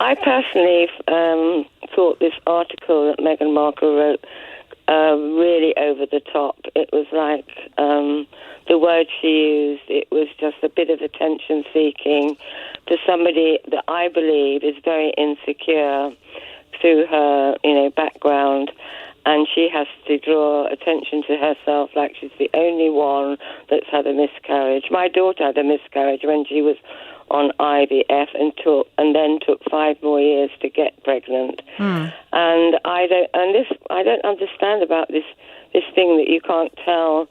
I personally thought this article that Meghan Markle wrote really over the top. It was like the word she used, it was just a bit of attention seeking to somebody that I believe is very insecure through her, background, and she has to draw attention to herself like she's the only one that's had a miscarriage. My daughter had a miscarriage when she was on IVF and then took 5 more years to get pregnant. And I don't understand about this thing that you can't tell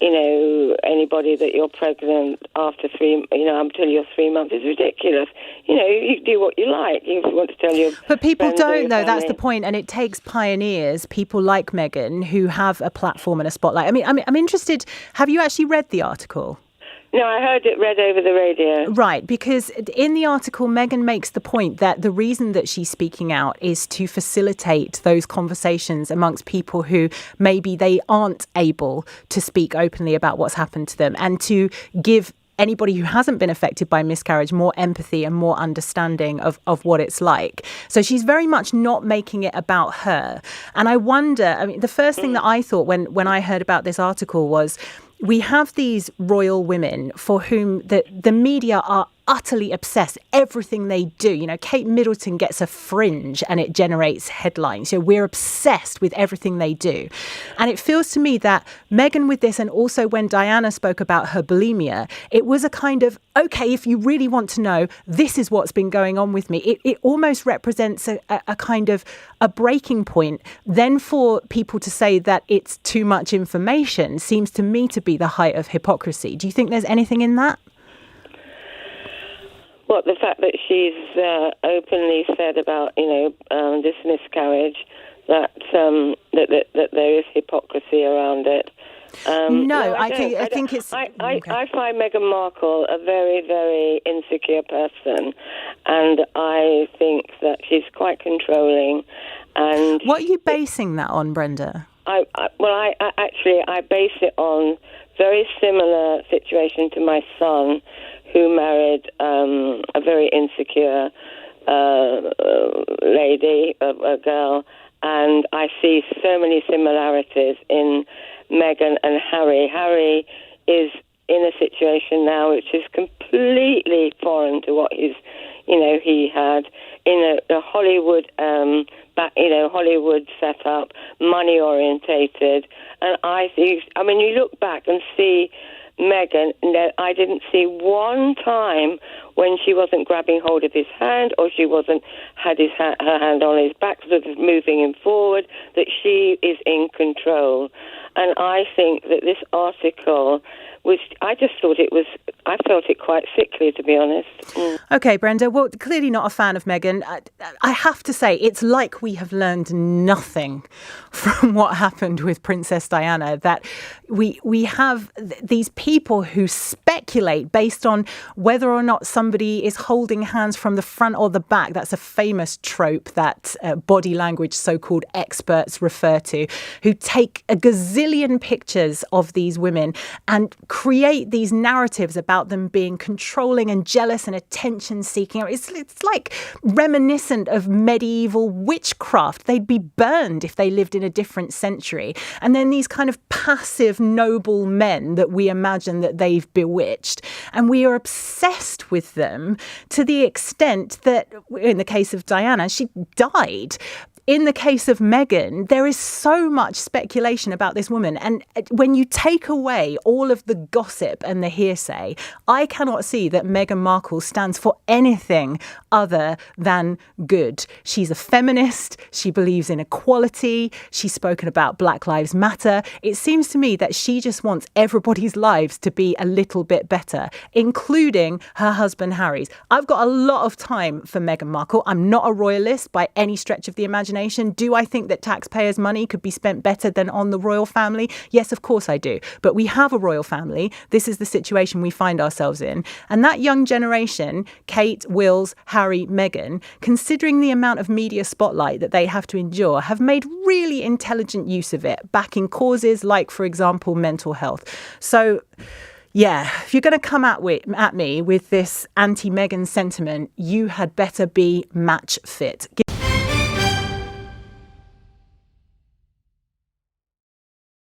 anybody that you're pregnant after until you're 3 months. It's ridiculous. You do what you like. If you want to tell your But people friends or don't, your though. That's family. the point. And it takes pioneers, people like Meghan, who have a platform and a spotlight. I mean, I'm interested. Have you actually read the article? No, I heard it read over the radio. Right, because in the article, Meghan makes the point that the reason that she's speaking out is to facilitate those conversations amongst people who maybe they aren't able to speak openly about what's happened to them, and to give anybody who hasn't been affected by miscarriage more empathy and more understanding of what it's like. So she's very much not making it about her. And I wonder, the first thing that I thought when I heard about this article was, we have these royal women for whom the media are utterly obsessed. Everything they do, Kate Middleton gets a fringe and it generates headlines. We're obsessed with everything they do. And it feels to me that Meghan with this, and also when Diana spoke about her bulimia, it was a kind of, okay, if you really want to know, this is what's been going on with me. It almost represents a kind of a breaking point. Then for people to say that it's too much information seems to me to be the height of hypocrisy. Do you think there's anything in that? What, the fact that she's openly said about, this miscarriage, that there is hypocrisy around it. No, I think it's... I find Meghan Markle a very, very insecure person, and I think that she's quite controlling. And what are you basing that on, Brenda? I base it on very similar situation to my son, who married a very insecure lady, a girl, and I see so many similarities in Meghan and Harry. Harry is in a situation now which is completely foreign to what he had in a Hollywood, Hollywood setup, money orientated, and you look back and see Meghan, I didn't see one time when she wasn't grabbing hold of his hand, or she wasn't had her hand on his back, sort of moving him forward, that she is in control. And I think that this article was, I felt it quite sickly, to be honest. Okay, Brenda, well, clearly not a fan of Meghan. I have to say, it's like we have learned nothing from what happened with Princess Diana, that we have these people who speculate based on whether or not somebody is holding hands from the front or the back. That's a famous trope that body language so-called experts refer to, who take a gazillion pictures of these women and create these narratives about them being controlling and jealous and attention-seeking. It's like reminiscent of medieval witchcraft. They'd be burned if they lived in a different century. And then these kind of passive, noble men that we imagine that they've bewitched. And we are obsessed with them to the extent that, in the case of Diana, she died. In the case of Meghan, there is so much speculation about this woman. And when you take away all of the gossip and the hearsay, I cannot see that Meghan Markle stands for anything other than good. She's a feminist. She believes in equality. She's spoken about Black Lives Matter. It seems to me that she just wants everybody's lives to be a little bit better, including her husband Harry's. I've got a lot of time for Meghan Markle. I'm not a royalist by any stretch of the imagination. Do I think that taxpayers' money could be spent better than on the royal family? Yes, of course I do. But we have a royal family. This is the situation we find ourselves in. And that young generation, Kate, Wills, Harry, Meghan, considering the amount of media spotlight that they have to endure, have made really intelligent use of it, backing causes like, for example, mental health. So, Yeah, if you're going to come at me with this anti-Meghan sentiment, you had better be match fit.